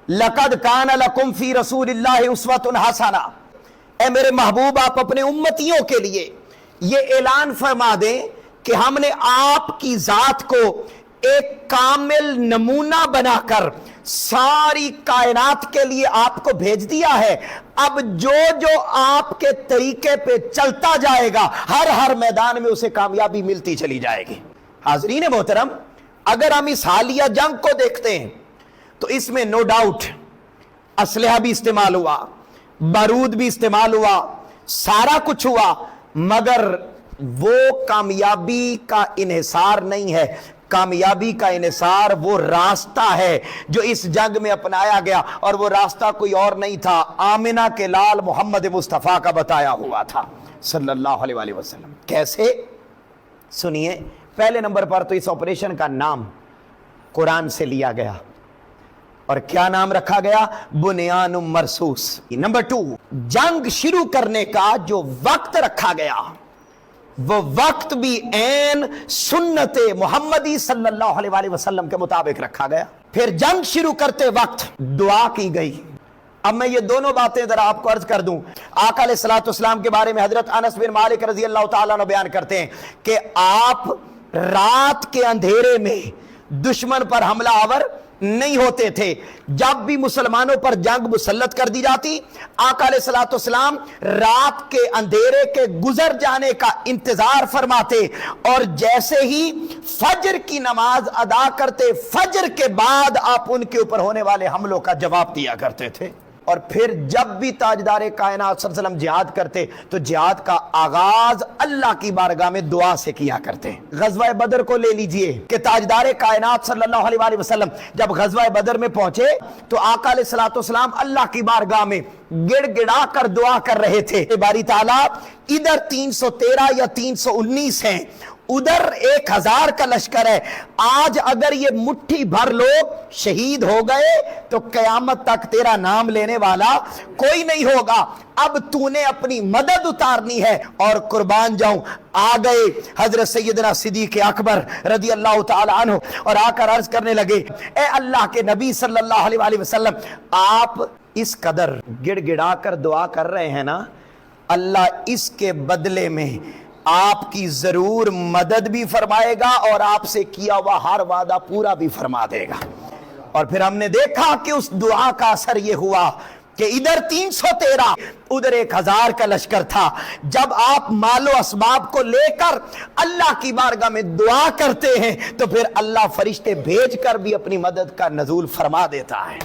लक़द कान लकुम फी रसूलिल्लाहि उस्वतुन हसना, ए मेरे महबूब आप अपने उम्मतियों के लिए ये ऐलान फरमा दें कि हमने आपकी जात को एक कामिल नमूना बनाकर सारी कायनात के लिए आपको भेज दिया है। अब जो जो आपके तरीके पे चलता जाएगा हर हर मैदान में उसे कामयाबी मिलती चली जाएगी। हाज़रीन मोहतरम, अगर हम इस हालिया जंग को देखते हैं तो इसमें नो डाउट असलहा भी इस्तेमाल हुआ, बारूद भी इस्तेमाल हुआ, सारा कुछ हुआ, मगर वो कामयाबी का इन्हिसार नहीं है। कामयाबी का इन्हिसार वो रास्ता है जो इस जंग में अपनाया गया, और वो रास्ता कोई और नहीं था, आमिना के लाल मोहम्मद मुस्तफ़ा का बताया हुआ था सल्लल्लाहु अलैहि वसल्लम। कैसे? सुनिए, पहले नंबर पर तो इस ऑपरेशन का नाम कुरान से लिया गया, और क्या नाम रखा गया? बुनियानुम मरसूस। नंबर 2, जंग शुरू करने का जो वक्त रखा गया वो वक्त भी ऐन सुन्नत मोहम्मदी सल्लल्लाहु अलैहि वसल्लम के मुताबिक रखा गया। फिर जंग शुरू करते वक्त दुआ की गई। अब मैं ये दोनों बातें जरा आपको अर्ज कर दूं। आका अलैहिस्सलातु वस्सलाम के बारे में हजरत अनस बिन मालिक रजी अल्लाह तआला अन्हु बयान करते हैं कि आप रात के अंधेरे में दुश्मन पर हमला आवर नहीं होते थे। जब भी मुसलमानों पर जंग मुसल्लत कर दी जाती, आका अलैहिस्सलातु वस्सलाम रात के अंधेरे के गुजर जाने का इंतजार फरमाते, और जैसे ही फजर की नमाज अदा करते, फजर के बाद आप उनके ऊपर होने वाले हमलों का जवाब दिया करते थे। और फिर जब भी ताजदारे कायनात सल्लल्लाहु अलैहि वसल्लम जिहाद करते तो जिहाद का आगाज अल्लाह की बारगाह में दुआ से किया करते। गज़वा बदर को ले लीजिए कि ताजदारे कायनात सल्लल्लाहु अलैहि वसल्लम जब गज़वा बदर में पहुंचे तो आका अलैहिस्सलातु वस्सलाम अल्लाह की बारगाह में गिड़गिड़ा कर दुआ कर रहे थे, बारी ताला इधर 313 या 319 हैं, उधर 1000 का लश्कर है। आज अगर ये मुट्ठी भर लोग शहीद हो गए तो कयामत तक तेरा नाम लेने वाला कोई नहीं होगा। अब तूने अपनी मदद उतारनी है, और कुर्बान जाऊं आ गए हजरत सैयदना सिद्दीक़ अकबर रदी अल्लाह तआला अन्हु, और आकर अर्ज करने लगे, ए अल्लाह के नबी सल्लल्लाहु अलैहि वसल्लम, आप इस कदर गिड़गिड़ा कर दुआ कर रहे हैं ना, अल्लाह इसके बदले में आपकी जरूर मदद भी फरमाएगा और आपसे किया हुआ हर वादा पूरा भी फरमा देगा। और फिर हमने देखा कि उस दुआ का असर यह हुआ कि इधर 313 उधर 1000 का लश्कर था। जब आप मालो असबाब को लेकर अल्लाह की बारगाह में दुआ करते हैं तो फिर अल्लाह फरिश्ते भेज कर भी अपनी मदद का नज़ूल फरमा देता है।